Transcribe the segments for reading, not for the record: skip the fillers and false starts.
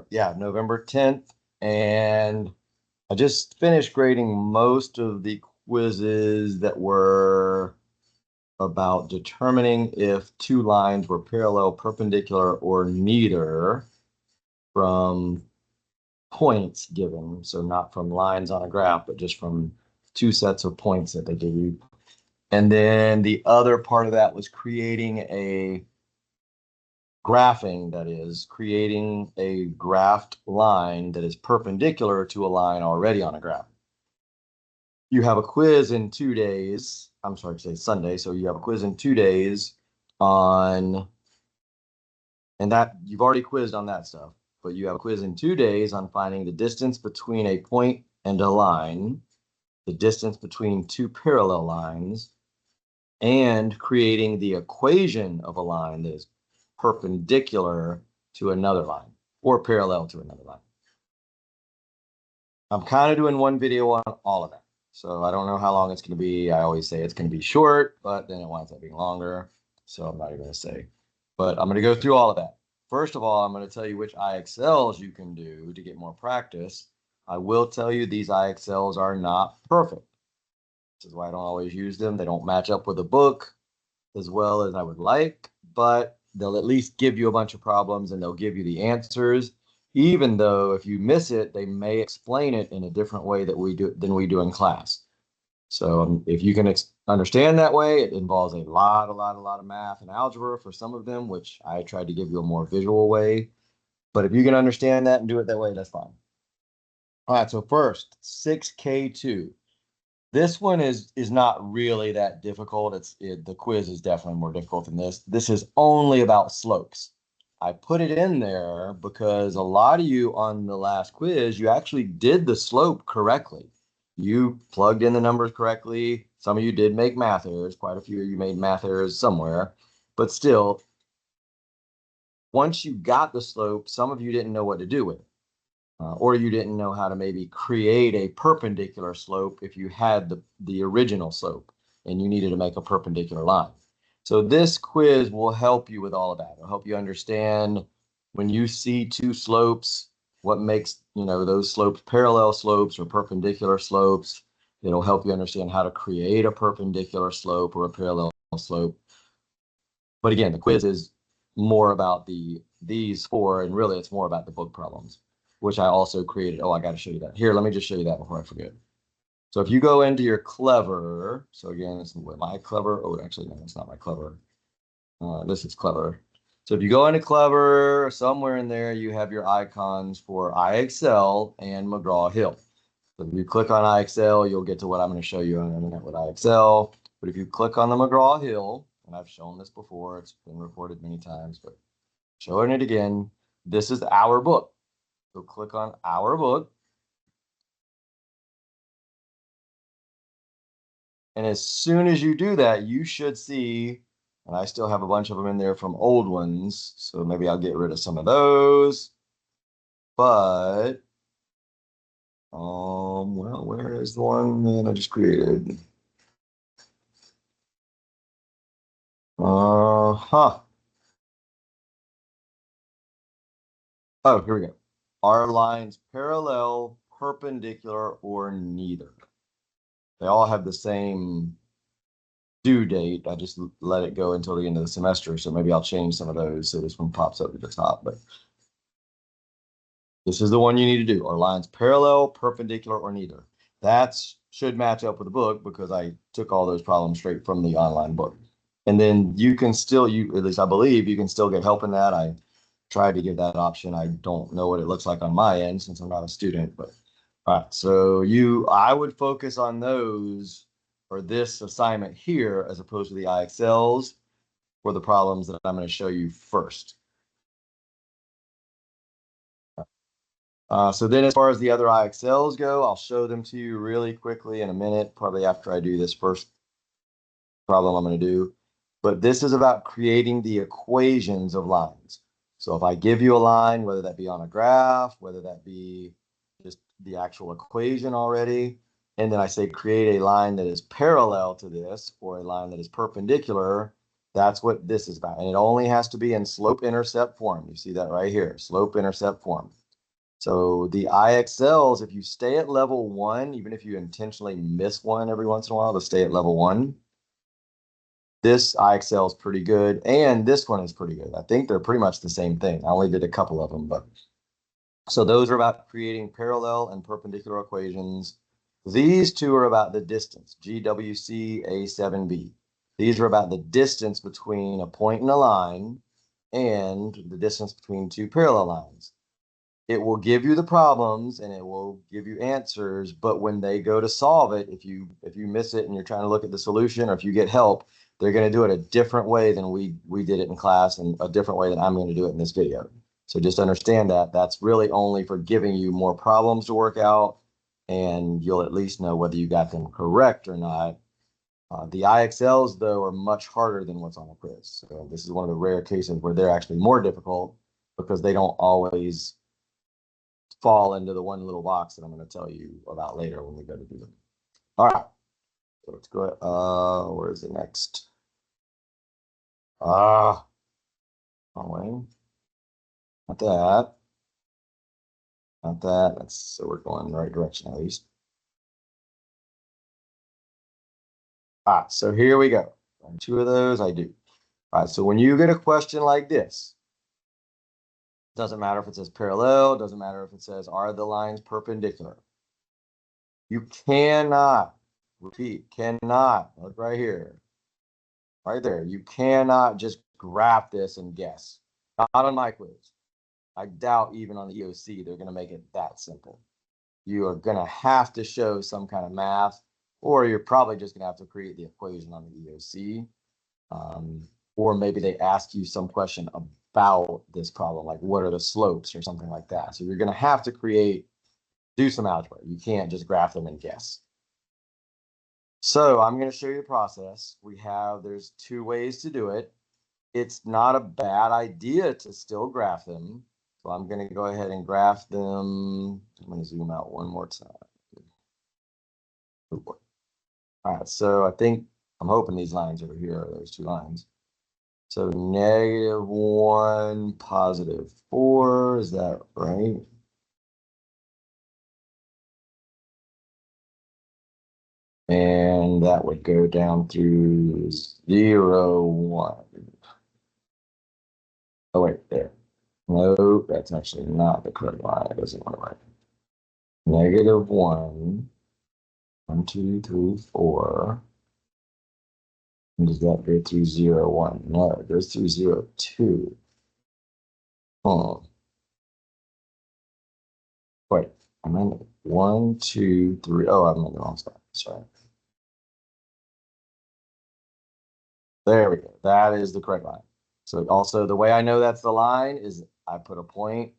yeah, November 10th. And I just finished grading most of the quizzes that were about determining if two lines were parallel, perpendicular, or neither from points given. So not from lines on a graph, but just from two sets of points that they give you. And then the other part of that was creating a graphing, that is, creating a graphed line that is perpendicular to a line already on a graph. You have a quiz in 2 days. I'm sorry to say Sunday. So you have a quiz in 2 days on, and that you've already quizzed on that stuff, but you have a quiz in 2 days on finding the distance between a point and a line, the distance between two parallel lines, and creating the equation of a line that is perpendicular to another line or parallel to another line. I'm kind of doing one video on all of that. So I don't know how long it's going to be. I always say it's going to be short, but then it winds up being longer. So I'm not even going to say. But I'm going to go through all of that. First of all, I'm going to tell you which IXLs you can do to get more practice. I will tell you these IXLs are not perfect. This is why I don't always use them. They don't match up with a book as well as I would like, but they'll at least give you a bunch of problems and they'll give you the answers. Even though if you miss it, they may explain it in a different way than we do in class. So if you can understand that way, it involves a lot of math and algebra for some of them, which I tried to give you a more visual way. But if you can understand that and do it that way, that's fine. All right, so first, 6K2. This one is not really that difficult. The quiz is definitely more difficult than this. This is only about slopes. I put it in there because a lot of you on the last quiz, you actually did the slope correctly. You plugged in the numbers correctly. Some of you did make math errors. Quite a few of you made math errors somewhere. But still, once you got the slope, some of you didn't know what to do with it. Or you didn't know how to maybe create a perpendicular slope if you had the original slope and you needed to make a perpendicular line. So this quiz will help you with all of that. It'll help you understand when you see two slopes, what makes, those slopes parallel slopes or perpendicular slopes. It'll help you understand how to create a perpendicular slope or a parallel slope. But again, the quiz is more about these four, and really it's more about the book problems, which I also created. Oh, I got to show you that. Here, let me just show you that before I forget. So if you go into your Clever, so again, it's my Clever. Oh, actually, no, it's not my Clever. This is Clever. So if you go into Clever, somewhere in there, you have your icons for IXL and McGraw-Hill. So if you click on IXL, you'll get to what I'm going to show you in a minute with IXL. But if you click on the McGraw-Hill, and I've shown this before, it's been recorded many times, but showing it again, this is our book. So click on our book. And as soon as you do that, you should see, and I still have a bunch of them in there from old ones, so maybe I'll get rid of some of those. But, well, where is the one that I just created? Huh. Oh, here we go. Are lines parallel, perpendicular, or neither? They all have the same due date. I just let it go until the end of the semester. So maybe I'll change some of those so this one pops up at the top. But this is the one you need to do. Are lines parallel, perpendicular, or neither? That should match up with the book because I took all those problems straight from the online book. And then you can still, at least I believe, you can still get help in that. I tried to give that option. I don't know what it looks like on my end since I'm not a student, but all right. So I would focus on those for this assignment here as opposed to the IXLs for the problems that I'm going to show you first. So then as far as the other IXLs go, I'll show them to you really quickly in a minute, probably after I do this first problem I'm going to do. But this is about creating the equations of lines. So if I give you a line, whether that be on a graph, whether that be just the actual equation already, and then I say create a line that is parallel to this or a line that is perpendicular, That's what this is about. And it only has to be in slope-intercept form. You see that right here, slope-intercept form. So the IXLs, if you stay at level 1, even if you intentionally miss one every once in a while to stay at level 1, this IXL is pretty good. And this one is pretty good. I think they're pretty much the same thing. I only did a couple of them, but so those are about creating parallel and perpendicular equations. These two are about the distance, GWC A7B. These are about the distance between a point and a line and the distance between two parallel lines. It will give you the problems and it will give you answers, but when they go to solve it, if you miss it and you're trying to look at the solution, or if you get help, they're going to do it a different way than we did it in class, and a different way than I'm going to do it in this video. So just understand that that's really only for giving you more problems to work out, and you'll at least know whether you got them correct or not. The IXLs, though, are much harder than what's on the quiz. So this is one of the rare cases where they're actually more difficult because they don't always fall into the one little box that I'm going to tell you about later when we go to do them. All right, so let's go. Where is it next? Oh, wait. Not that. Not that. That's so we're going in the right direction at least. All right, so here we go. Two of those I do. All right, so when you get a question like this, doesn't matter if it says parallel, doesn't matter if it says are the lines perpendicular. You cannot, repeat, cannot, look right here, right there. You cannot just graph this and guess. Not on my quiz. I doubt even on the EOC, they're going to make it that simple. You are going to have to show some kind of math, or you're probably just going to have to create the equation on the EOC. Or maybe they ask you some question about this problem, like what are the slopes or something like that. So you're going to have to do some algebra. You can't just graph them and guess. So I'm going to show you the process. There's two ways to do it. It's not a bad idea to still graph them. So I'm going to go ahead and graph them. I'm going to zoom out one more time. All right, so I'm hoping these lines over here are those two lines. So -1, +4, is that right? And that would go down through 0, 1. Oh, wait, there. No, that's actually not the correct line. It doesn't want to write. -1, 1, 2, 3, 4. And does that go through 0, 1? No, it goes through 0, 2. Oh, wait, I'm in 1, 2, 3. Oh, I'm in the wrong spot. Sorry. There we go. That is the correct line. So also the way I know that's the line is I put a point,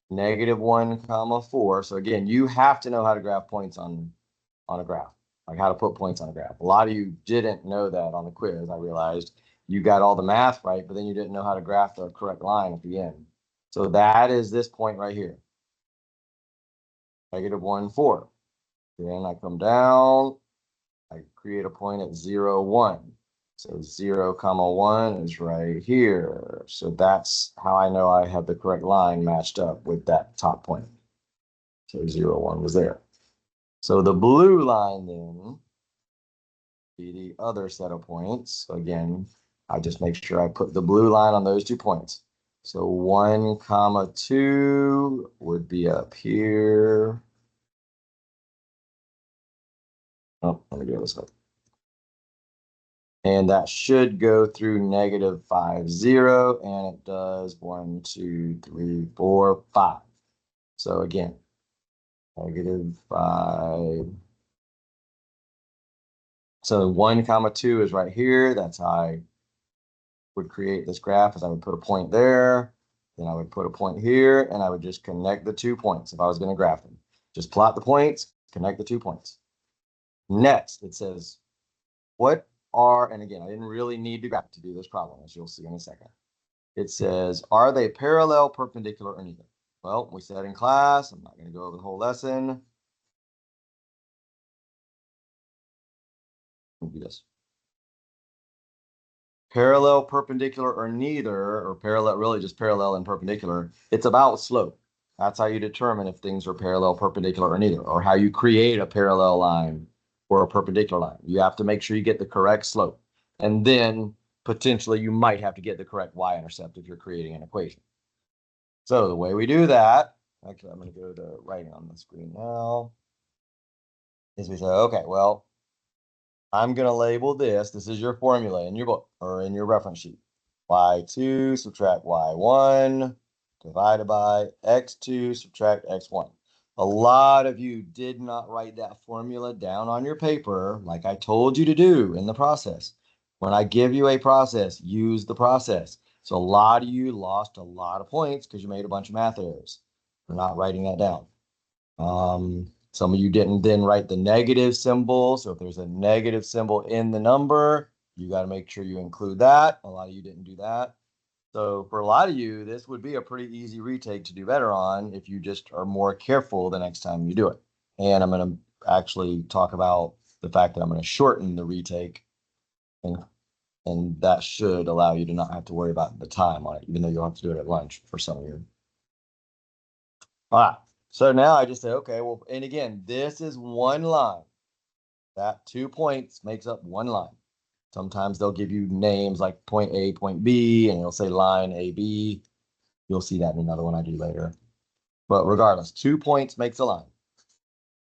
-1, 4. So again, you have to know how to graph points on a graph, like how to put points on a graph. A lot of you didn't know that on the quiz. I realized you got all the math right, but then you didn't know how to graph the correct line at the end. So that is this point right here, -1, 4. Then I come down, I create a point at 0, 1. So 0, 1 is right here. So that's how I know I have the correct line matched up with that top point. So 0, 1 was there. So the blue line then be the other set of points. So again, I just make sure I put the blue line on those 2 points. So 1, 2 would be up here. Oh, let me go this way. And that should go through -5, 0, and it does 1, 2, 3, 4, 5. So again, -5. So 1, 2 is right here. That's how I would create this graph, is I would put a point there, then I would put a point here, and I would just connect the 2 points if I was going to graph them. Just plot the points, connect the 2 points. Next, it says, and again, I didn't really need to graph to do this problem, as you'll see in a second. It says, are they parallel, perpendicular, or neither? Well, we said in class, I'm not going to go over the whole lesson. Let me do this. parallel, perpendicular, or neither, or parallel, really just parallel and perpendicular, it's about slope. That's how you determine if things are parallel, perpendicular, or neither, or how you create a parallel line or a perpendicular line. You have to make sure you get the correct slope. And then potentially you might have to get the correct y-intercept if you're creating an equation. So the way we do that, actually, I'm going to go to writing on the screen now, is we say, okay, well, I'm going to label this. This is your formula in your book or in your reference sheet. Y2 subtract Y1 divided by X2 subtract X1. A lot of you did not write that formula down on your paper like I told you to do in the process. When I give you a process, use the process. So a lot of you lost a lot of points because you made a bunch of math errors for not writing that down. Some of you didn't then write the negative symbol. So if there's a negative symbol in the number, you got to make sure you include that. A lot of you didn't do that. So for a lot of you, this would be a pretty easy retake to do better on if you just are more careful the next time you do it. And I'm going to actually talk about the fact that I'm going to shorten the retake, and that should allow you to not have to worry about the time on it, even though you'll have to do it at lunch for some of you. All right. So now I just say, okay, well, and again, this is one line. That 2 points makes up one line. Sometimes they'll give you names like point A, point B, and you'll say line AB. You'll see that in another one I do later. But regardless, 2 points makes a line.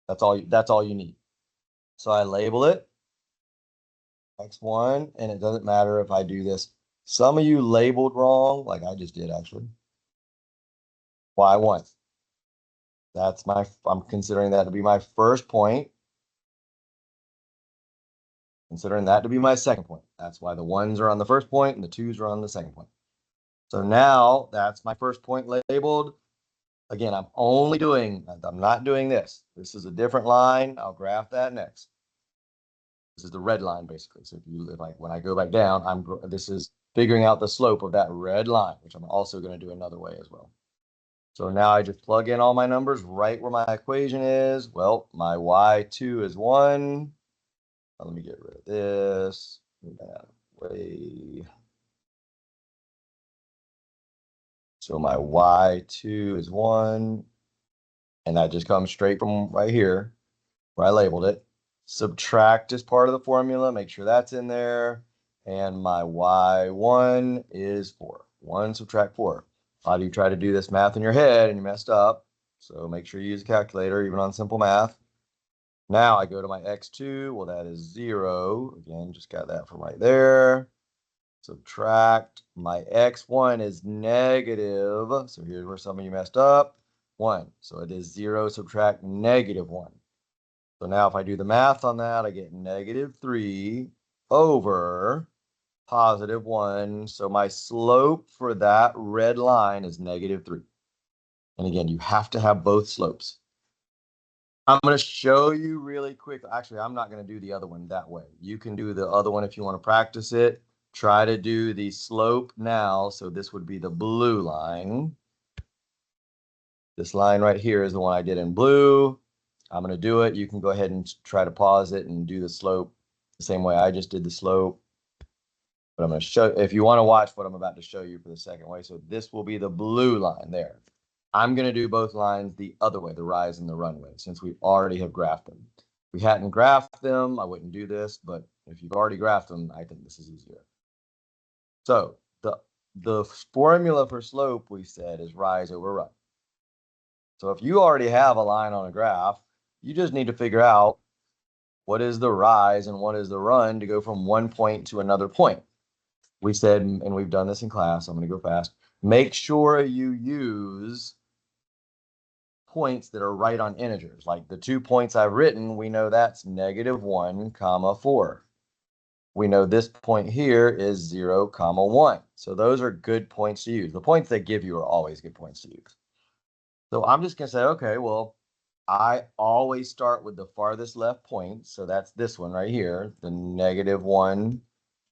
That's all you need. So I label it X1, and it doesn't matter if I do this. Some of you labeled wrong, like I just did actually. Y1. I'm considering that to be my first point. Considering that to be my second point. That's why the ones are on the first point and the twos are on the second point. So now that's my first point labeled. Again, I'm not doing this. This is a different line. I'll graph that next. This is the red line basically. So when I go back down, this is figuring out the slope of that red line, which I'm also going to do another way as well. So now I just plug in all my numbers right where my equation is. Well, my Y2 is 1. Let me get rid of this. That way. So my Y2 is 1. And that just comes straight from right here where I labeled it. Subtract is part of the formula. Make sure that's in there. And my Y1 is 4. 1 subtract 4. A lot of you try to do this math in your head and you messed up. So make sure you use a calculator, even on simple math. Now I go to my X2. Well, that is 0. Again, just got that from right there. Subtract. My X1 is negative. So here's where some of you messed up. 1. So it is 0 subtract negative 1. So now if I do the math on that, I get negative 3 over positive 1. So my slope for that red line is negative 3. And again, you have to have both slopes. I'm going to show you really quick. Actually, I'm not going to do the other one that way. You can do the other one if you want to practice it. Try to do the slope now. So this would be the blue line. This line right here is the one I did in blue. I'm going to do it. You can go ahead and try to pause it and do the slope the same way I just did the slope. But I'm going to show, if you want to watch what I'm about to show you for the second way. So this will be the blue line there. I'm going to do both lines the other way, the rise and the runway, since we already have graphed them. If we hadn't graphed them, I wouldn't do this, but if you've already graphed them, I think this is easier. So the formula for slope, we said, is rise over run. So if you already have a line on a graph, you just need to figure out what is the rise and what is the run to go from one point to another point. We said, and we've done this in class, I'm going to go fast, make sure you use points that are right on integers. Like the 2 points I've written, we know that's negative 1, 4. We know this point here is 0, 1. So those are good points to use. The points they give you are always good points to use. So I'm just going to say, okay, well, I always start with the farthest left point. So that's this one right here, the negative 1,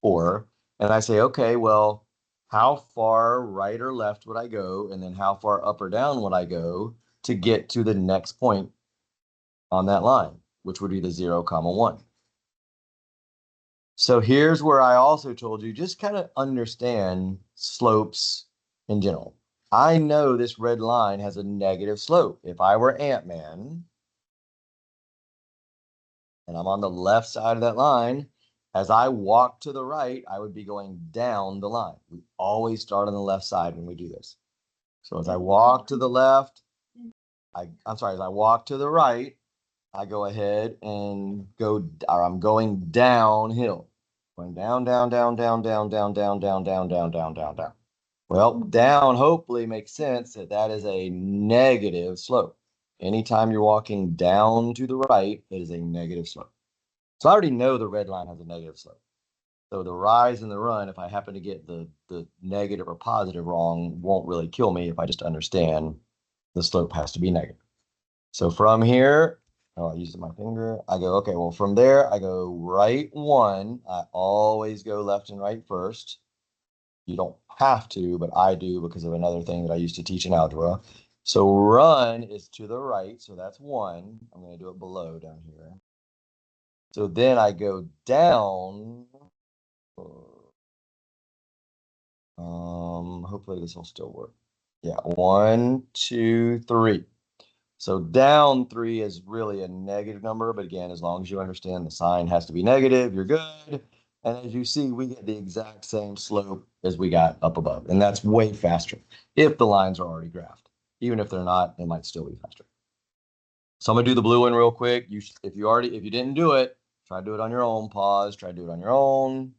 4. And I say, okay, well, how far right or left would I go? And then how far up or down would I go to get to the next point on that line, which would be the 0, 1. So here's where I also told you, just kind of understand slopes in general. I know this red line has a negative slope. If I were Ant-Man and I'm on the left side of that line, as I walk to the right, I would be going down the line. We always start on the left side when we do this. So as I walk to the left, I'm sorry, as I walk to the right, I go ahead and I'm going downhill. Going down, down, down, down, down, down, down, down, down, down, down, down, down. Well, down hopefully makes sense that that is a negative slope. Anytime you're walking down to the right, it is a negative slope. So I already know the red line has a negative slope. So the rise and the run, if I happen to get the negative or positive wrong, won't really kill me if I just understand the slope has to be negative. So from here, oh, I used my finger. I go, okay, well, from there, I go right one. I always go left and right first. You don't have to, but I do because of another thing that I used to teach in algebra. So run is to the right. So that's one. I'm going to do it below down here. So then I go down. Hopefully this will still work. Yeah, 1, 2, 3. So down 3 is really a negative number, but again, as long as you understand the sign has to be negative, you're good. And as you see, we get the exact same slope as we got up above, and that's way faster if the lines are already graphed. Even if they're not, it might still be faster. So I'm gonna do the blue one real quick. If you didn't do it, try to do it on your own. Pause. Try to do it on your own.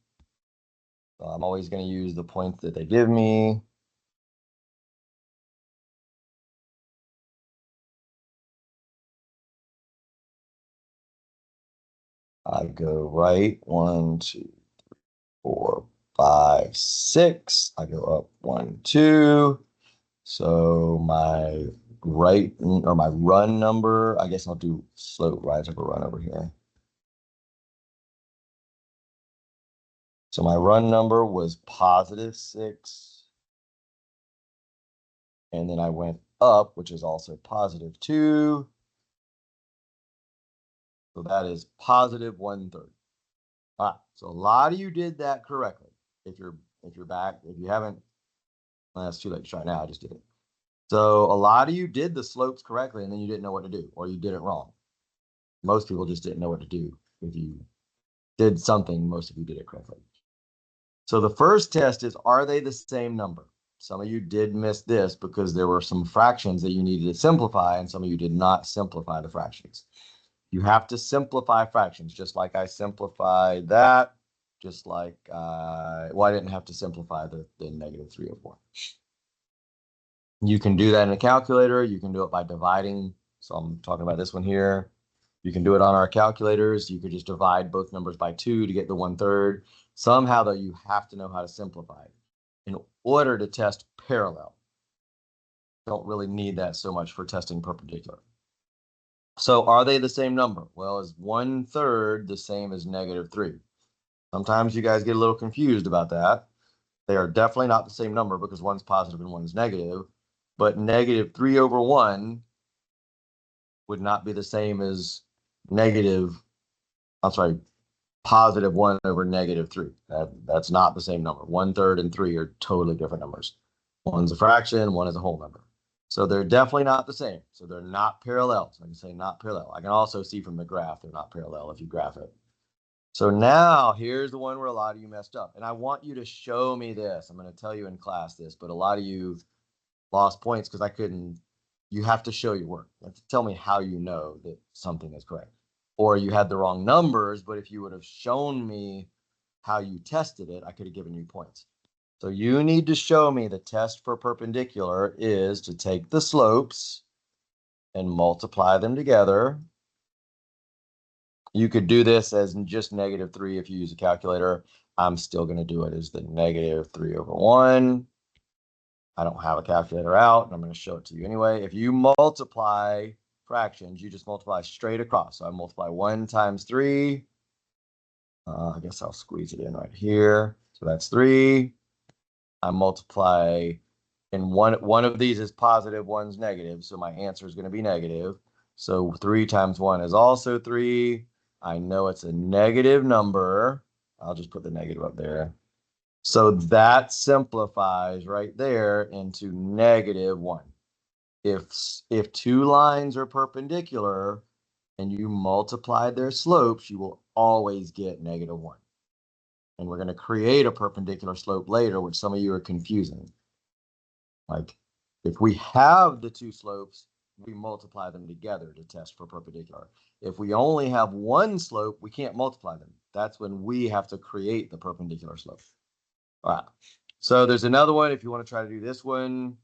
So I'm always gonna use the points that they give me. I go right, 1, 2, 4, 5, 6. I go up 1, 2. So my right or my run number, I guess I'll do slope rise over run over here. So my run number was +6. And then I went up, which is also +2. So that is +1/3. All right. So a lot of you did that correctly. If you're back, if you haven't, well, that's too late to try now. I just did it. So a lot of you did the slopes correctly, and then you didn't know what to do, or you did it wrong. Most people just didn't know what to do. If you did something, most of you did it correctly. So the first test is, are they the same number? Some of you did miss this because there were some fractions that you needed to simplify, and some of you did not simplify the fractions. You have to simplify fractions, just like I simplified that, just like, well, I didn't have to simplify the -3/4. You can do that in a calculator. You can do it by dividing. So I'm talking about this one here. You can do it on our calculators. You could just divide both numbers by 2 to get the 1/3. Somehow, though, you have to know how to simplify it in order to test parallel. Don't really need that so much for testing perpendicular. So are they the same number? Well, is 1/3 the same as -3? Sometimes you guys get a little confused about that. They are definitely not the same number because one's positive and one's negative. But -3/1 would not be the same as negative, I'm sorry, +1 over -3. That's not the same number. 1/3 and 3 are totally different numbers. One's a fraction, one is a whole number. So they're definitely not the same. So they're not parallel. So I can say not parallel. I can also see from the graph they're not parallel if you graph it. So now here's the one where a lot of you messed up. And I want you to show me this. I'm going to tell you in class this, but a lot of you lost points because I couldn't. You have to show your work. You have to tell me how you know that something is correct. Or you had the wrong numbers, but if you would have shown me how you tested it, I could have given you points. So you need to show me the test for perpendicular is to take the slopes and multiply them together. You could do this as just -3 if you use a calculator. I'm still going to do it as the -3/1. I don't have a calculator out, and I'm going to show it to you anyway. If you multiply fractions, you just multiply straight across. So I multiply 1 times 3. I guess I'll squeeze it in right here. So that's 3. I multiply, and one of these is positive, one's negative. So my answer is going to be negative. So 3 times 1 is also 3. I know it's a negative number. I'll just put the negative up there. So that simplifies right there into -1. If two lines are perpendicular and you multiply their slopes, you will always get -1. And we're going to create a perpendicular slope later, which some of you are confusing. Like if we have the two slopes, we multiply them together to test for perpendicular. If we only have one slope, we can't multiply them. That's when we have to create the perpendicular slope. All right. So there's another one. If you want to try to do this one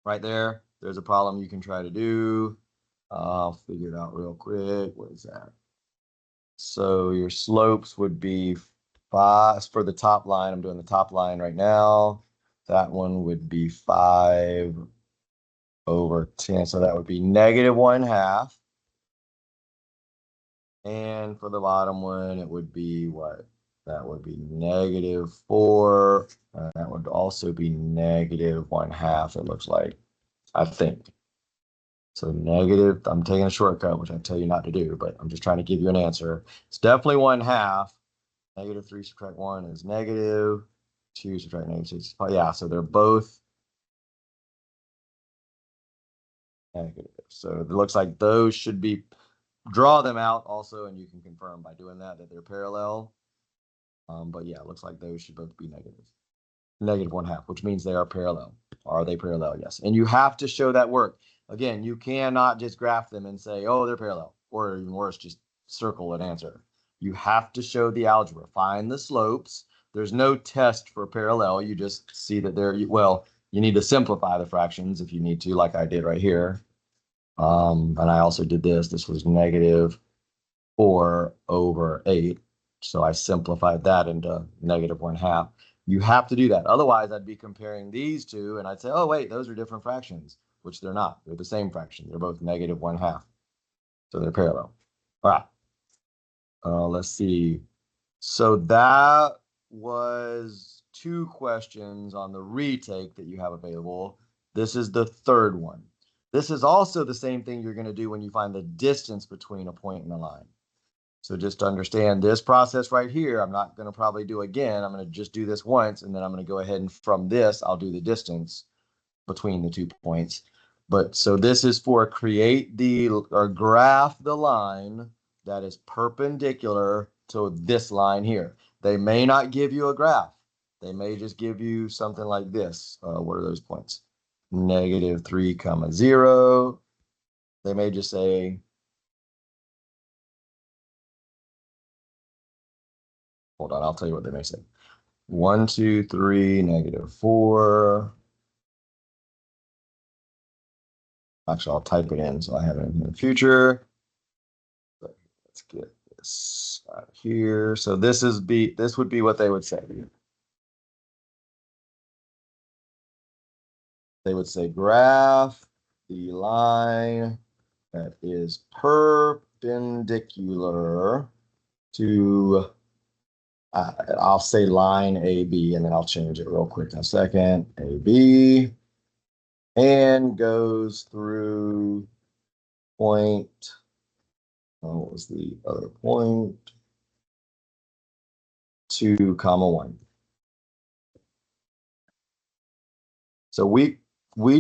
right there, there's a problem you can try to do. I'll figure it out real quick. What is that? So your slopes would be 5 for the top line. I'm doing the top line right now. That one would be 5/10. So that would be -1/2. And for the bottom one, it would be what? That would be -4. That would also be -1/2, it looks like, I think. So negative, I'm taking a shortcut, which I tell you not to do, but I'm just trying to give you an answer. It's definitely 1/2. -3 subtract 1 is -2 subtract -6. Yeah, so they're both negative. So it looks like those should be, draw them out also, and you can confirm by doing that they're parallel. But yeah, it looks like those should both be negative. -1/2, which means they are parallel. Are they parallel? Yes. And you have to show that work. Again, you cannot just graph them and say, oh, they're parallel. Or even worse, just circle an answer. You have to show the algebra. Find the slopes. There's no test for parallel. You just see that they're, well, you need to simplify the fractions if you need to, like I did right here. And I also did this. This was -4/8. So I simplified that into -1/2. You have to do that. Otherwise, I'd be comparing these two and I'd say, oh, wait, those are different fractions, which they're not. They're the same fraction. They're both -1/2. So they're parallel. All right. Let's see. So that was 2 questions on the retake that you have available. This is the third one. This is also the same thing you're going to do when you find the distance between a point and a line. So just to understand this process right here, I'm not going to probably do again. I'm going to just do this once, and then I'm going to go ahead and from this, I'll do the distance between the 2 points. But so this is for create the or graph the line that is perpendicular to this line here. They may not give you a graph. They may just give you something like this. What are those points? -3, 0. They may just say, hold on, I'll tell you what they may say. 1, 2, 3, -4. Actually, I'll type it in so I have it in the future. But let's get this out here. So this would be what they would say. They would say graph the line that is perpendicular to I'll say line AB, and then I'll change it real quick in a second. AB, and goes through point, what was the other point? 2, 1. So we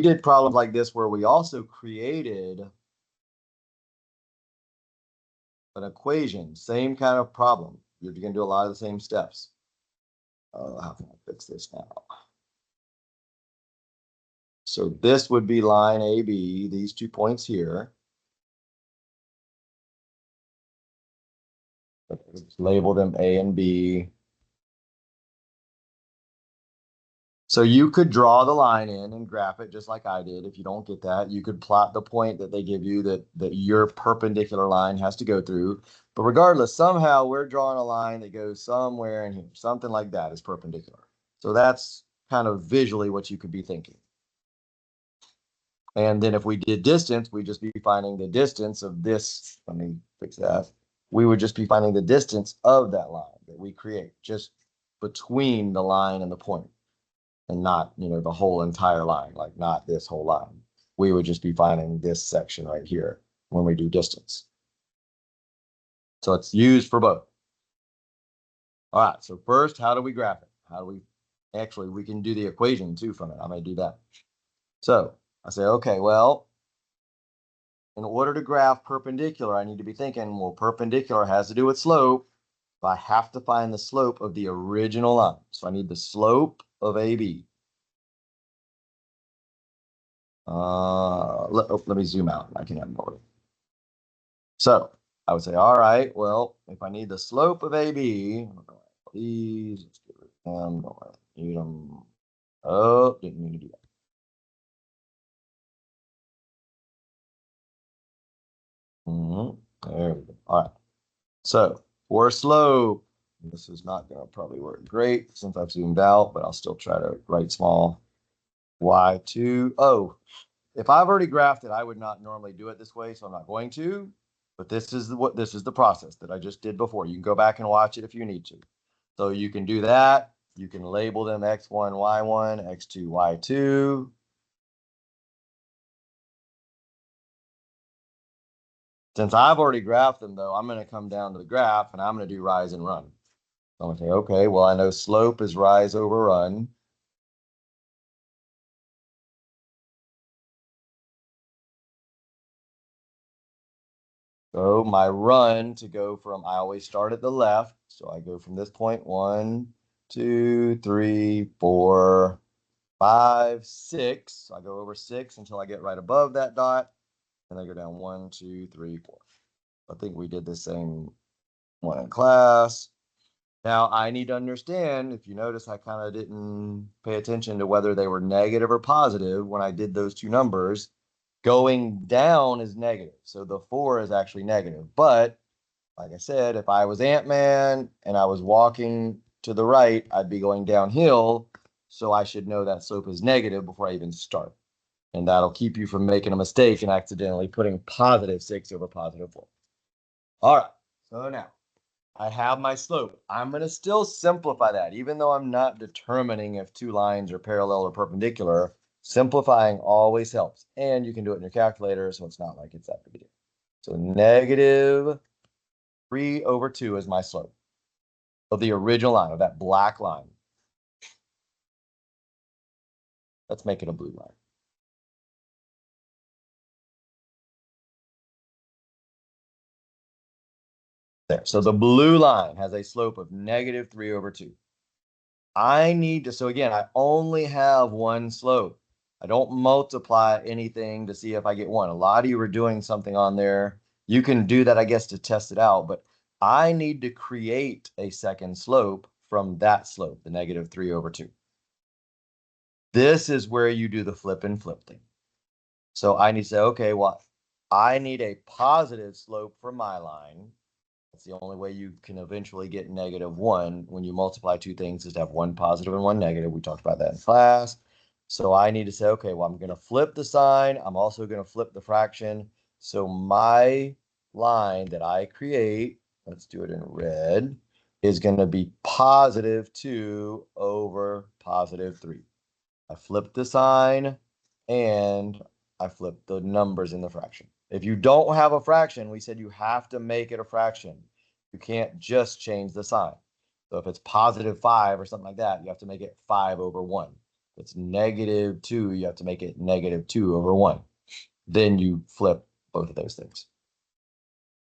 did problems like this where we also created an equation, same kind of problem. You're going to do a lot of the same steps. How can I fix this now? So this would be line AB, these 2 points here. Let's label them A and B. So you could draw the line in and graph it just like I did. If you don't get that, you could plot the point that they give you that your perpendicular line has to go through. But regardless, somehow we're drawing a line that goes somewhere in here. Something like that is perpendicular. So that's kind of visually what you could be thinking. And then if we did distance, we'd just be finding the distance of this. Let me fix that. We would just be finding the distance of that line that we create just between the line and the point. And not, the whole entire line, like not this whole line. We would just be finding this section right here when we do distance. So it's used for both. All right, so first, how do we graph it? How do we, actually, we can do the equation too from it. I'm going to do that. So I say, okay, well, in order to graph perpendicular, I need to be thinking, well, perpendicular has to do with slope. So I have to find the slope of the original line. So I need the slope of AB. Let me zoom out. I can have more. So I would say, all right, well, if I need the slope of AB, these, let's get rid of them. Don't need them. Oh, didn't mean to do that. There we go. All right. So for slope, this is not going to probably work great since I've zoomed out, but I'll still try to write small. Y2. Oh, if I've already graphed it, I would not normally do it this way, so I'm not going to. But this is the process that I just did before. You can go back and watch it if you need to. So you can do that. You can label them X1, Y1, X2, Y2. Since I've already graphed them, though, I'm going to come down to the graph and I'm going to do rise and run. So I'm going to say, okay, well, I know slope is rise over run. So my run to go from, I always start at the left. So I go from this point, 1, 2, 3, 4, 5, 6. So I go over 6 until I get right above that dot. And I go down 1, 2, 3, 4. I think we did the same one in class. Now I need to understand, if you notice, I kind of didn't pay attention to whether they were negative or positive when I did those two numbers. Going down is negative. So the 4 is actually negative. But like I said, if I was Ant-Man and I was walking to the right, I'd be going downhill. So I should know that slope is negative before I even start. And that'll keep you from making a mistake and accidentally putting positive 6 over positive 4. All right. So now I have my slope. I'm going to still simplify that, even though I'm not determining if two lines are parallel or perpendicular. Simplifying always helps. And you can do it in your calculator, so it's not like it's that big a deal. So negative 3 over 2 is my slope of the original line, of that black line. Let's make it a blue line. There. So the blue line has a slope of negative 3 over 2. I need to, so again, I only have one slope. I don't multiply anything to see if I get one. A lot of you are doing something on there. You can do that, I guess, to test it out, but I need to create a second slope from that slope, the negative 3 over 2. This is where you do the flip and flip thing. So I need to say, okay, well, I need a positive slope for my line. That's the only way you can eventually get -1 when you multiply two things is to have one positive and one negative. We talked about that in class. So I need to say, okay, well, I'm going to flip the sign. I'm also going to flip the fraction. So my line that I create, let's do it in red, is going to be +2 over +3. I flipped the sign and I flipped the numbers in the fraction. If you don't have a fraction, we said you have to make it a fraction. You can't just change the sign. So if it's +5 or something like that, you have to make it 5 over 1. If it's -2, you have to make it -2 over 1. Then you flip both of those things.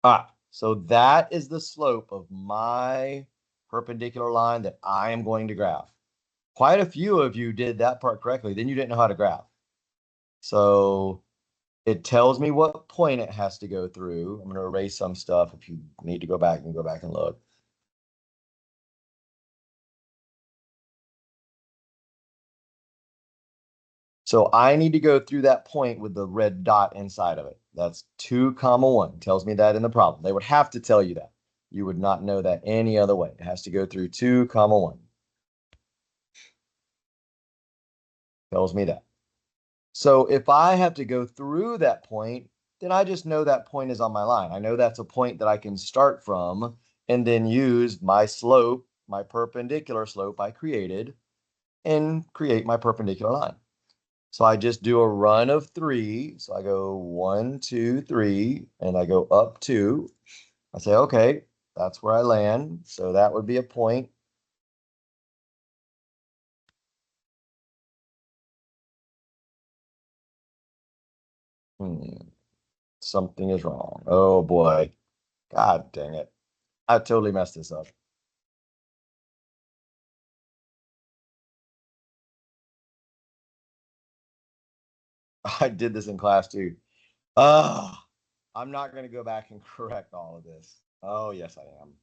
All right, so that is the slope of my perpendicular line that I am going to graph. Quite a few of you did that part correctly. Then you didn't know how to graph. So it tells me what point it has to go through. I'm going to erase some stuff. If you need to go back, you can go back and look. So I need to go through that point with the red dot inside of it. That's 2, 1. Tells me that in the problem. They would have to tell you that. You would not know that any other way. It has to go through 2, 1. Tells me that. So if I have to go through that point, then I just know that point is on my line. I know that's a point that I can start from and then use my slope, my perpendicular slope I created, and create my perpendicular line. So I just do a run of 3. So I go 1, 2, 3, and I go up 2. I say, okay, That's where I land. So that would be a point. Hmm, something is wrong. Oh boy. God dang it. I totally messed this up. I did this in class too. Ah, I'm not going to go back and correct all of this. Oh, yes, I am.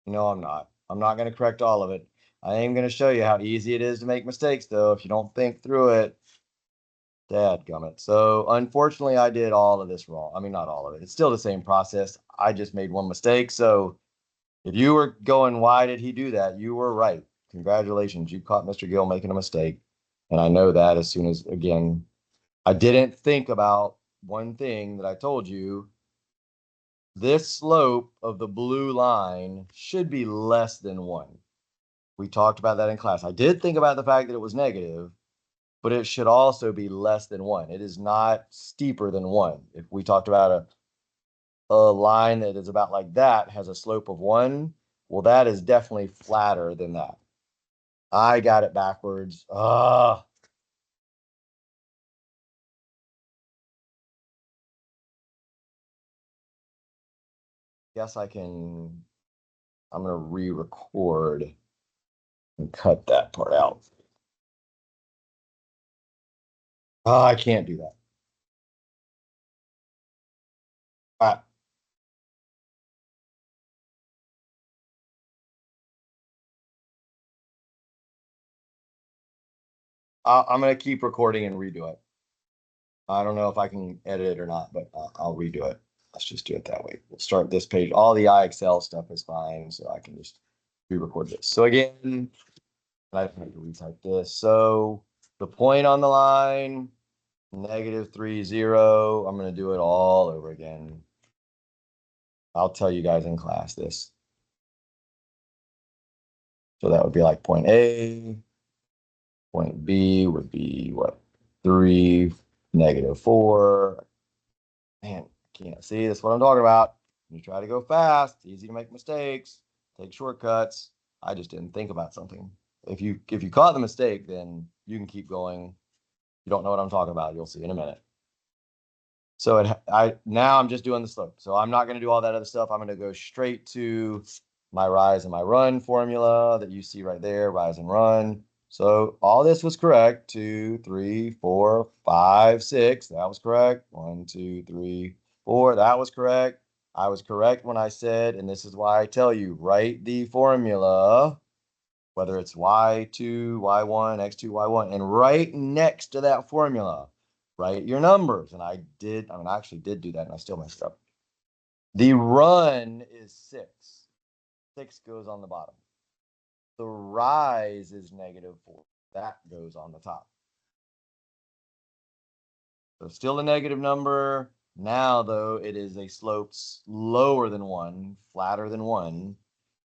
No, I'm not. I'm not going to correct all of it. I am going to show you how easy it is to make mistakes, though, if you don't think through it. Dadgummit. So, unfortunately, I did all of this wrong. I mean, not all of it. It's still the same process. I just made one mistake. So, if you were going, why did he do that? You were right. Congratulations. You caught Mr. Gill making a mistake. And I know that as soon as, again, I didn't think about one thing that I told you. This slope of the blue line should be less than one. We talked about that in class. I did think about the fact that it was negative, but it should also be less than one. It is not steeper than one. If we talked about a line that is about like that has a slope of one, well, that is definitely flatter than that. I got it backwards. Guess I can, I'm going to re-record and cut that part out. I can't do that. I, I'm going to keep recording and redo it. I don't know if I can edit it or not, but I'll redo it. Let's just do it that way. We'll start this page. All the IXL stuff is fine, so I can just re-record this. So again, I have to retype this. So the point on the line, -3, 0. I'm going to do it all over again. I'll tell you guys in class this. So that would be like point A. Point B would be what? 3, -4. Man, I can't see. That's what I'm talking about. You try to go fast, it's easy to make mistakes, take shortcuts. I just didn't think about something. If you caught the mistake, then you can keep going. You don't know what I'm talking about. You'll see in a minute. So I now I'm just doing the slope. So I'm not going to do all that other stuff. I'm going to go straight to my rise and my run formula that you see right there, rise and run. So all this was correct. 2, 3, 4, 5, 6. That was correct. 1, 2, 3, 4. That was correct. I was correct when I said, and this is why I tell you, write the formula, whether it's y2, y1, x2, y1, and right next to that formula, write your numbers. And I did, I mean, I actually did do that and I still messed up. The run is 6. 6 goes on the bottom. The rise is -4. That goes on the top. So still a negative number. Now, though, it is a slope lower than 1, flatter than 1.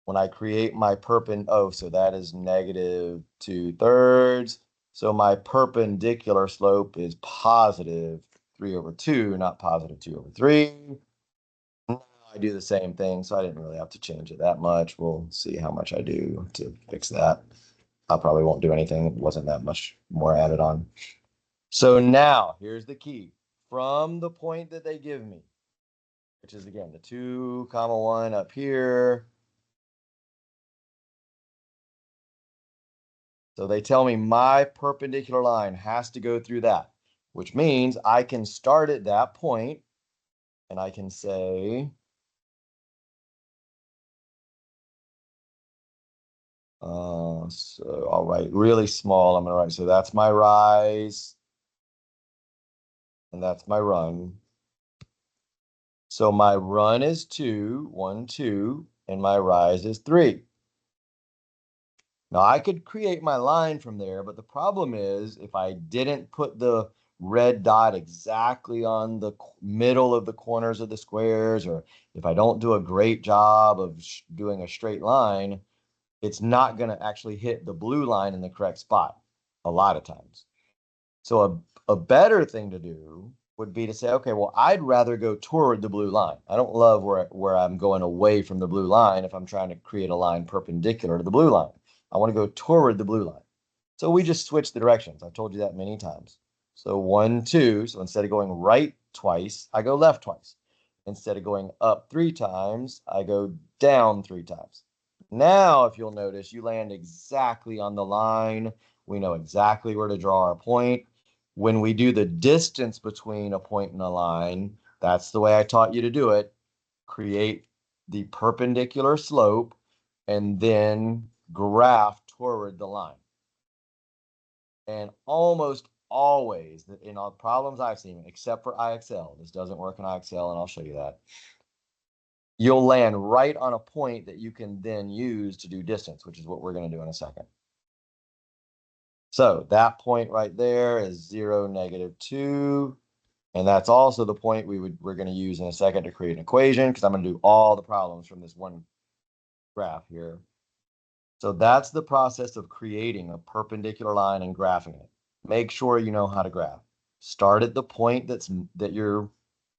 When I create my so that is -2/3. So my perpendicular slope is +3/2, not +2/3. Now I do the same thing, so I didn't really have to change it that much. We'll see how much I do to fix that. I probably won't do anything. It wasn't that much more added on. So now here's the key. From the point that they give me, which is again the 2, 1 up here. So they tell me my perpendicular line has to go through that, which means I can start at that point and I can say, so I'll write really small. I'm going to write, so that's my rise and that's my run. So my run is 2, 1, 2, and my rise is 3. Now I could create my line from there, but the problem is if I didn't put the red dot exactly on the middle of the corners of the squares, or if I don't do a great job of doing a straight line, it's not going to actually hit the blue line in the correct spot a lot of times. So a better thing to do would be to say, okay, well, I'd rather go toward the blue line. I don't love where I'm going away from the blue line if I'm trying to create a line perpendicular to the blue line. I want to go toward the blue line. So we just switch the directions. I've told you that many times. So 1, 2. So instead of going right twice, I go left twice. Instead of going up 3 times, I go down 3 times. Now, if you'll notice, you land exactly on the line. We know exactly where to draw our point. When we do the distance between a point and a line, that's the way I taught you to do it. Create the perpendicular slope and then graph toward the line. And almost always, in all problems I've seen, except for IXL, this doesn't work in IXL, and I'll show you that, you'll land right on a point that you can then use to do distance, which is what we're going to do in a second. So that point right there is 0, -2. And that's also the point we're going to use in a second to create an equation, because I'm going to do all the problems from this one graph here. So that's the process of creating a perpendicular line and graphing it. Make sure you know how to graph. Start at the point that you're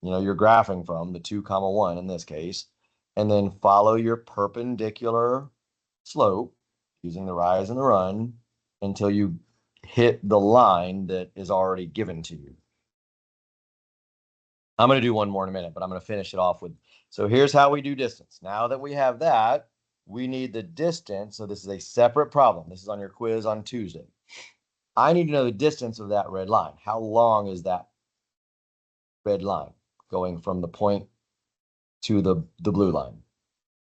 graphing from, the 2, 1 in this case, and then follow your perpendicular slope using the rise and the run until you hit the line that is already given to you. I'm going to do one more in a minute, but I'm going to finish it off with, so here's how we do distance. Now that we have that, we need the distance. So this is a separate problem. This is on your quiz on Tuesday. I need to know the distance of that red line. How long is that red line going from the point to the blue line?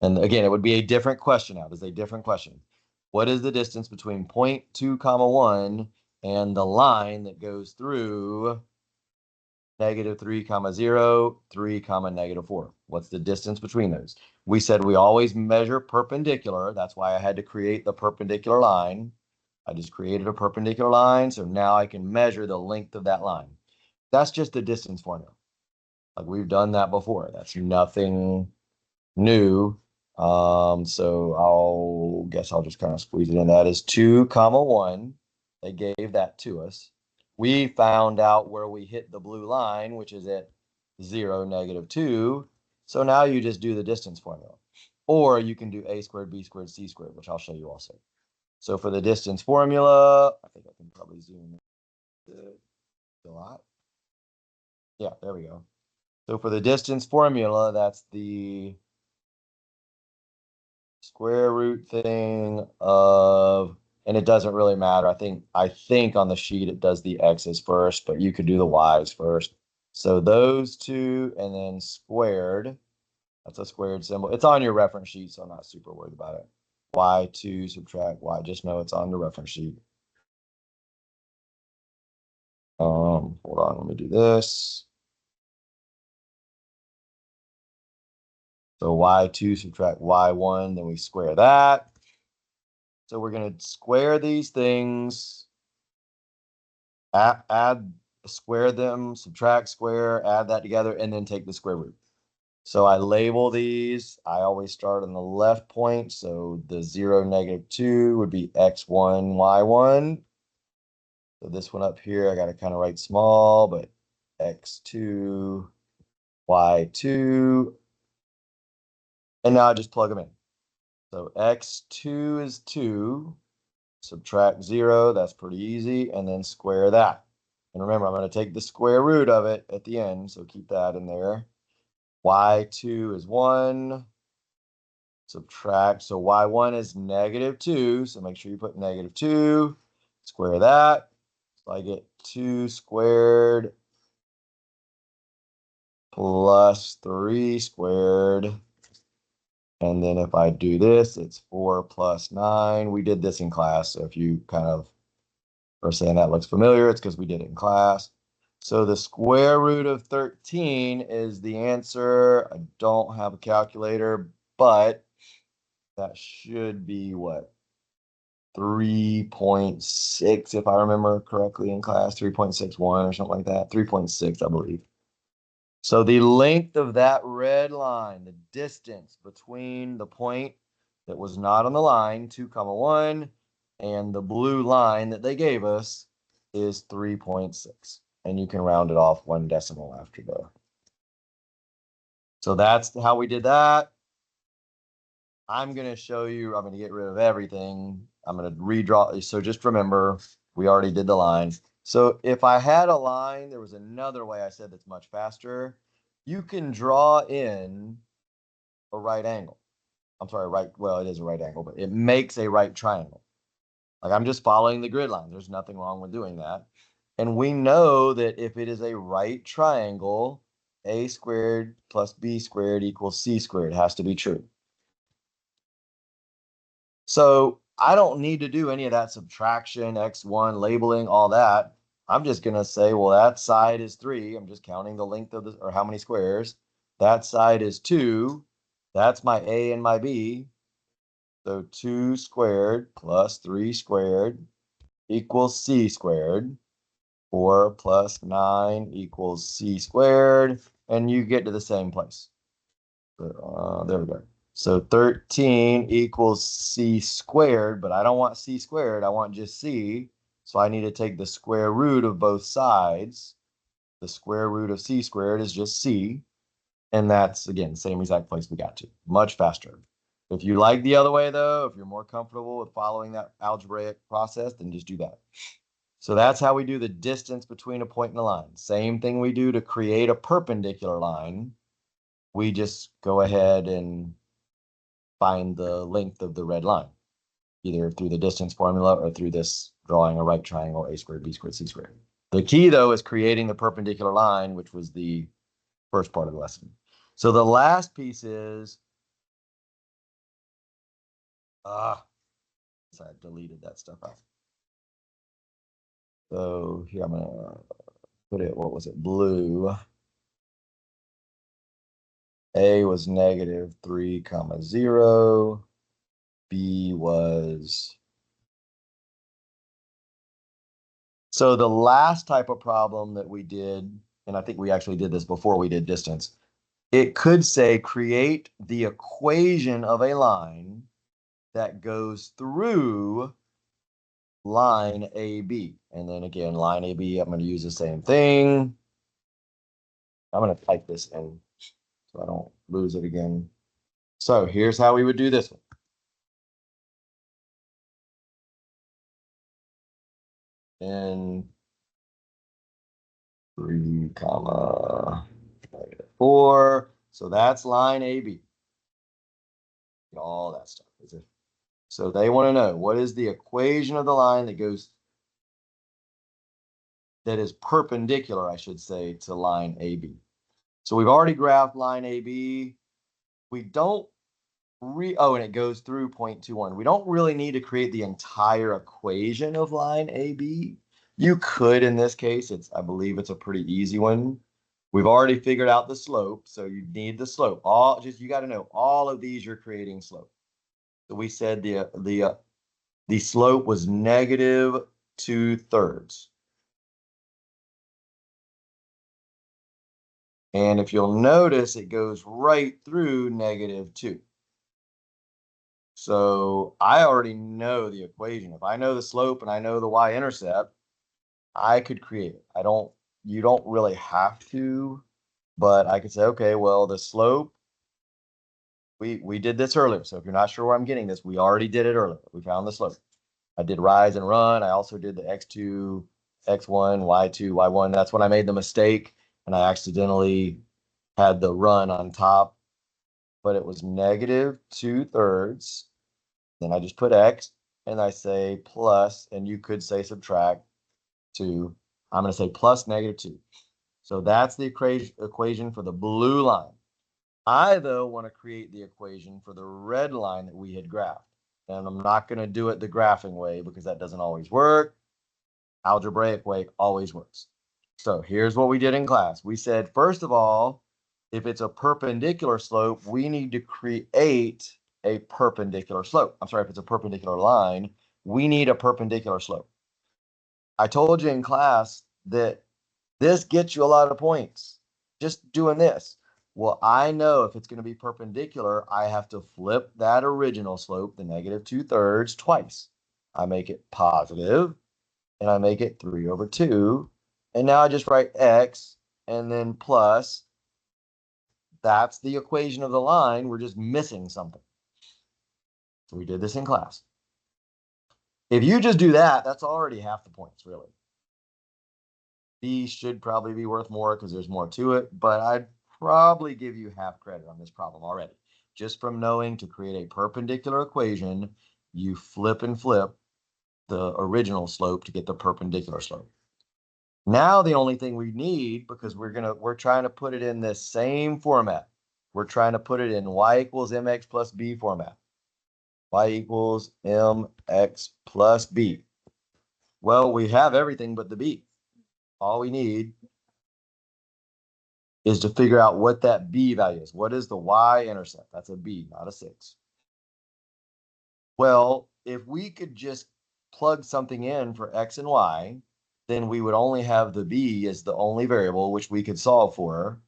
And again, it would be a different question now. This is a different question. What is the distance between point 2, 1 and the line that goes through -3, 0, 3, -4? What's the distance between those? We said we always measure perpendicular. That's why I had to create the perpendicular line. I just created a perpendicular line, so now I can measure the length of that line. That's just the distance formula. Like, we've done that before. That's nothing new. So I'll just kind of squeeze it in. That is 2, 1. They gave that to us. We found out where we hit the blue line, which is at 0, -2. So now you just do the distance formula. Or you can do a squared, b squared, c squared, which I'll show you also. So for the distance formula, I think I can probably zoom a lot. Yeah, there we go. So for the distance formula, that's the square root thing of, and it doesn't really matter. I think on the sheet it does the x's first, but you could do the y's first. So those two, and then squared. That's a squared symbol. It's on your reference sheet, so I'm not super worried about it. Y2 subtract y. Just know it's on the reference sheet. Hold on, let me do this. So y2 subtract y1, then we square that. So we're going to square these things, add, square them, subtract, square, add that together, and then take the square root. So I label these. I always start on the left point. So the 0, -2 would be x1, y1. So this one up here, I got to kind of write small, but x2, y2. And now I just plug them in. So x2 is 2. Subtract 0. That's pretty easy. And then square that. And remember, I'm going to take the square root of it at the end. So keep that in there. Y2 is 1. Subtract. So y1 is -2. So make sure you put -2. Square that. So I get 2 squared plus 3 squared. And then if I do this, it's 4 plus 9. We did this in class. So if you kind of are saying that looks familiar, it's because we did it in class. So the square root of 13 is the answer. I don't have a calculator, but that should be what? 3.6, if I remember correctly in class, 3.61 or something like that. 3.6, I believe. So the length of that red line, the distance between the point that was not on the line, 2, 1, and the blue line that they gave us is 3.6. and you can round it off 1 decimal after the. So that's how we did that. I'm going to show you, I'm going to get rid of everything. I'm going to redraw. So just remember, we already did the line. So if I had a line, there was another way I said that's much faster. You can draw in a right angle. I'm sorry, right. Well, it is a right angle, but it makes a right triangle. Like I'm just following the grid line. There's nothing wrong with doing that. And we know that if it is a right triangle, a squared plus b squared equals c squared. It has to be true. So I don't need to do any of that subtraction, x1, labeling, all that. I'm just going to say, well, that side is 3. I'm just counting the length of the, or how many squares. That side is 2. That's my a and my b. So 2 squared plus 3 squared equals c squared. 4 plus 9 equals c squared. And you get to the same place. There we go. So 13 equals c squared, but I don't want c squared. I want just c. So I need to take the square root of both sides. The square root of c squared is just c. And that's, again, same exact place we got to. Much faster. If you like the other way, though, if you're more comfortable with following that algebraic process, then just do that. So that's how we do the distance between a point and a line. Same thing we do to create a perpendicular line. We just go ahead and find the length of the red line, either through the distance formula or through this drawing a right triangle, a squared, b squared, c squared. The key, though, is creating the perpendicular line, which was the first part of the lesson. So the last piece is, so I deleted that stuff out. So here I'm going to put it, what was it, blue. A was negative 3 comma 0. B was. So the last type of problem that we did, and I think we actually did this before we did distance, it could say create the equation of a line that goes through line AB. And then again, line AB, I'm going to use the same thing. I'm going to type this in so I don't lose it again. So here's how we would do this one. In 3 comma -4. So that's line AB. All that stuff. So they want to know what is the equation of the line that goes, that is perpendicular, I should say, to line AB. So we've already graphed line AB. We don't and it goes through 0.21. We don't really need to create the entire equation of line AB. You could in this case. I believe it's a pretty easy one. We've already figured out the slope, so you need the slope. You got to know all of these you're creating slope. So we said the slope was negative 2/3. And if you'll notice, it goes right through -2. So I already know the equation. If I know the slope and I know the y-intercept, I could create it. You don't really have to, but I could say, okay, well, the slope, we did this earlier. So if you're not sure where I'm getting this, we already did it earlier. We found the slope. I did rise and run. I also did the x2, x1, y2, y1. That's when I made the mistake and I accidentally had the run on top, but it was negative 2/3. Then I just put x and I say plus, and you could say subtract 2. I'm going to say plus -2. So that's the equation for the blue line. I, though, want to create the equation for the red line that we had graphed. And I'm not going to do it the graphing way because that doesn't always work. Algebraic way always works. So here's what we did in class. We said, first of all, if it's a perpendicular slope, we need to create a perpendicular slope. I'm sorry, if it's a perpendicular line, we need a perpendicular slope. I told you in class that this gets you a lot of points just doing this. Well, I know if it's going to be perpendicular, I have to flip that original slope, the negative 2/3, twice. I make it positive, and I make it 3/2. And now I just write x and then plus. That's the equation of the line. We're just missing something. So we did this in class. If you just do that, that's already half the points, really. B should probably be worth more because there's more to it, but I'd probably give you half credit on this problem already. Just from knowing to create a perpendicular equation, you flip and flip the original slope to get the perpendicular slope. Now the only thing we need, because we're trying to put it in this same format. We're trying to put it in y equals mx plus b format. Y equals mx plus b. Well, we have everything but the b. All we need is to figure out what that b value is. What is the y-intercept? That's a b, not a 6. Well, if we could just plug something in for x and y, then we would only have the b as the only variable, which we could solve for.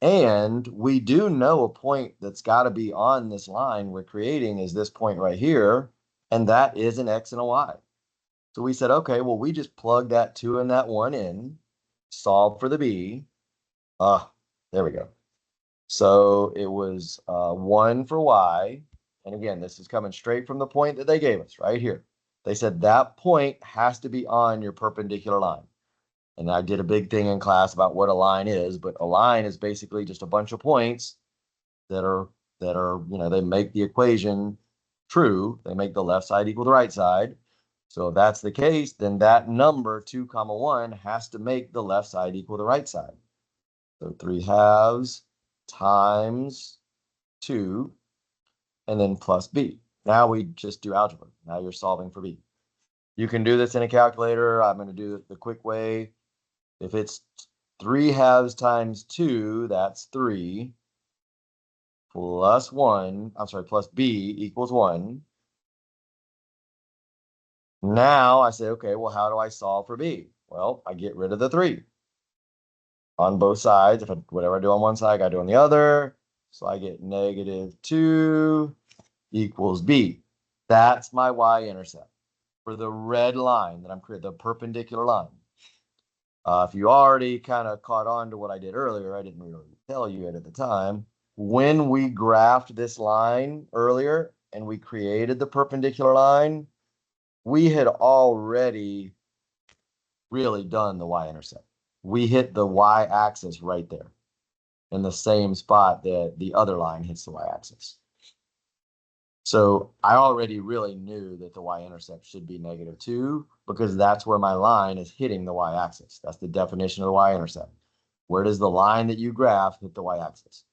And we do know a point that's got to be on this line we're creating is this point right here, and that is an x and a y. So we said, okay, well, we just plug that 2 and that 1 in, solve for the b. There we go. So it was 1 for y. And again, this is coming straight from the point that they gave us right here. They said that point has to be on your perpendicular line. And I did a big thing in class about what a line is, but a line is basically just a bunch of points that are, they make the equation true. They make the left side equal the right side. So if that's the case, then that number 2 comma 1 has to make the left side equal the right side. So 3/2 times 2 and then plus b. Now we just do algebra. Now you're solving for b. You can do this in a calculator. I'm going to do it the quick way. If it's 3/2 times 2, that's 3 plus 1. I'm sorry, plus b equals 1. Now I say, okay, well, how do I solve for b? Well, I get rid of the 3 on both sides. If whatever I do on one side, I do on the other. So I get -2 equals b. That's my y-intercept for the red line that I'm creating, the perpendicular line. If you already kind of caught on to what I did earlier, I didn't really tell you it at the time. When we graphed this line earlier and we created the perpendicular line, we had already really done the y-intercept. We hit the y-axis right there in the same spot that the other line hits the y-axis. So I already really knew that the y-intercept should be -2 because that's where my line is hitting the y-axis. That's the definition of the y-intercept. Where does the line that you graph hit the y-axis?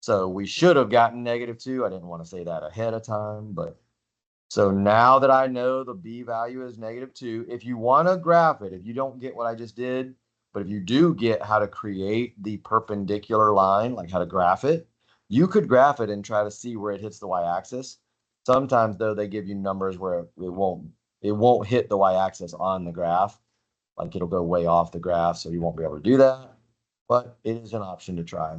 So we should have gotten -2. I didn't want to say that ahead of time, but so now that I know the b value is -2, if you want to graph it, if you don't get what I just did, but if you do get how to create the perpendicular line, like how to graph it, you could graph it and try to see where it hits the y-axis. Sometimes though, they give you numbers where it won't hit the y-axis on the graph. Like it'll go way off the graph, so you won't be able to do that. But it is an option to try.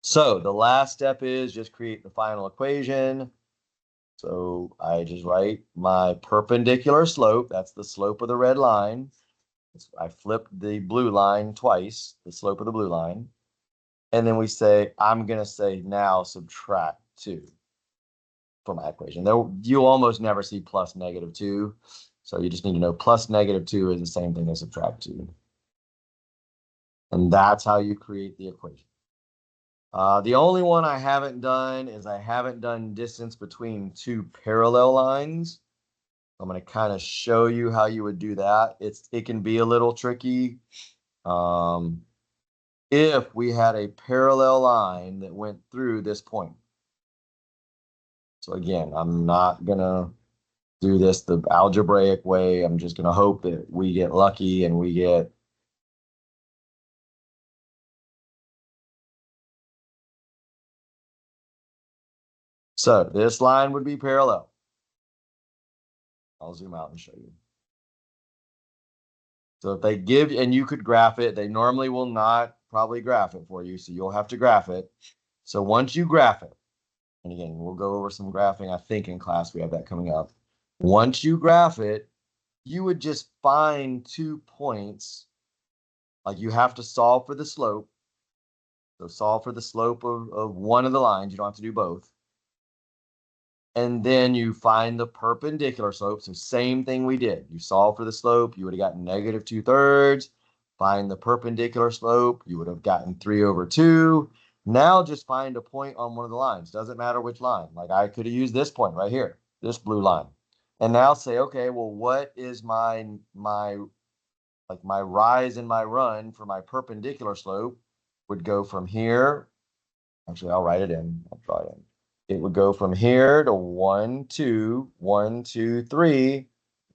So the last step is just create the final equation. So I just write my perpendicular slope. That's the slope of the red line. I flip the blue line twice, the slope of the blue line. And then we say, I'm going to say now subtract 2 for my equation. You almost never see plus -2. So you just need to know plus -2 is the same thing as subtract 2. And that's how you create the equation. The only one I haven't done is I haven't done distance between 2 parallel lines. I'm going to kind of show you how you would do that. It can be a little tricky. If we had a parallel line that went through this point. So again, I'm not going to do this the algebraic way. I'm just going to hope that we get lucky and we get so this line would be parallel. I'll zoom out and show you. So if they give, and you could graph it, they normally will not probably graph it for you, so you'll have to graph it. So once you graph it, and again, we'll go over some graphing, I think in class we have that coming up. Once you graph it, you would just find 2 points like you have to solve for the slope. So solve for the slope of one of the lines. You don't have to do both. And then you find the perpendicular slope. So same thing we did. You solve for the slope, you would have gotten negative 2/3. Find the perpendicular slope, you would have gotten 3/2. Now just find a point on one of the lines. Doesn't matter which line. Like I could have used this point right here, this blue line. And now say, okay, well, what is my rise and my run for my perpendicular slope would go from here. Actually, I'll write it in. I'll draw it in. It would go from here to 1, 2, 1, 2, 3,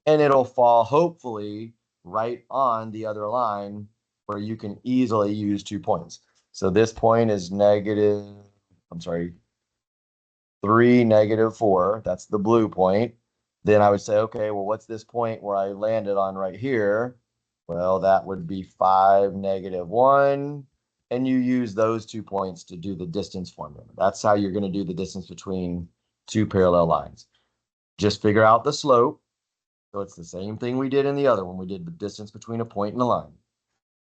and it'll fall hopefully right on the other line where you can easily use 2 points. So this point is negative, I'm sorry, 3, -4. That's the blue point. Then I would say, okay, well, what's this point where I landed on right here? Well, that would be 5, -1. And you use those 2 points to do the distance formula. That's how you're going to do the distance between 2 parallel lines. Just figure out the slope. So it's the same thing we did in the other one. We did the distance between a point and a line.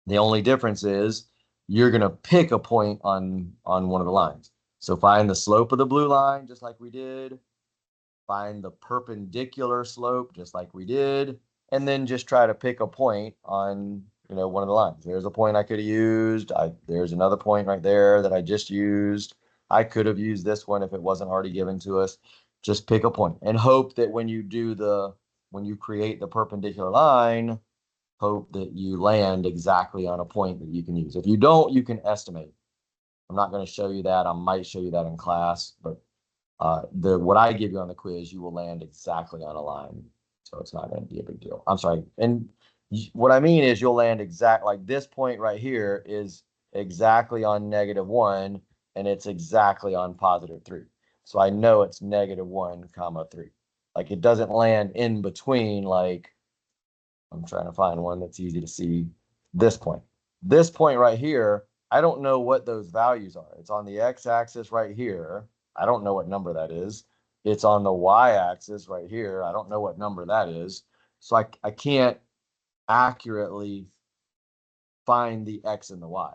The only difference is you're going to pick a point on one of the lines. So find the slope of the blue line, just like we did. Find the perpendicular slope, just like we did. And then just try to pick a point on, one of the lines. There's a point I could have used. There's another point right there that I just used. I could have used this one if it wasn't already given to us. Just pick a point and hope that when you create the perpendicular line, hope that you land exactly on a point that you can use. If you don't, you can estimate. I'm not going to show you that. I might show you that in class, but what I give you on the quiz, you will land exactly on a line. So it's not going to be a big deal. I'm sorry. And what I mean is you'll land like this point right here is exactly on -1 and it's exactly on +3. So I know it's -1, 3. Like it doesn't land in between. Like I'm trying to find one that's easy to see. This point. This point right here, I don't know what those values are. It's on the x-axis right here. I don't know what number that is. It's on the y-axis right here. I don't know what number that is. So I can't accurately find the x and the y.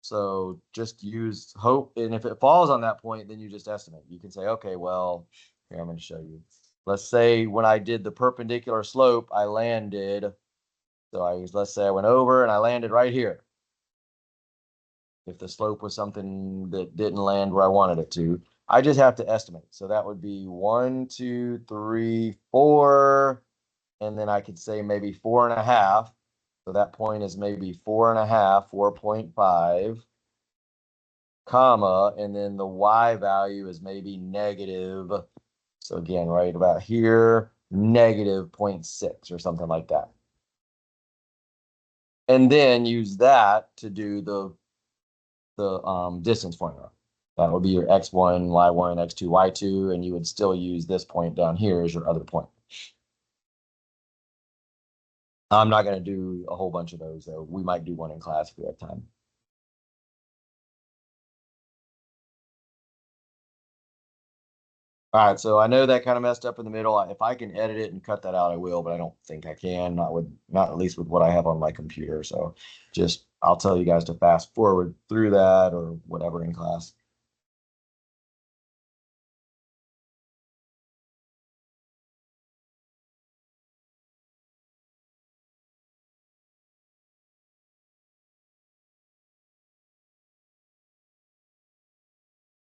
So just use hope. And if it falls on that point, then you just estimate. You can say, okay, well, here, I'm going to show you. Let's say when I did the perpendicular slope, I landed. So let's say I went over and I landed right here. If the slope was something that didn't land where I wanted it to, I just have to estimate. So that would be 1, 2, 3, 4. And then I could say maybe 4.5. So that point is maybe 4.5, 4.5, comma, and then the y value is maybe negative. So again, right about here, -0.6 or something like that. And then use that to do the distance formula. That would be your x1, y1, x2, y2, and you would still use this point down here as your other point. I'm not going to do a whole bunch of those, though. We might do one in class if we have time. All right, so I know that kind of messed up in the middle. If I can edit it and cut that out, I will, but I don't think I can, not at least with what I have on my computer. So I'll tell you guys to fast forward through that or whatever in class.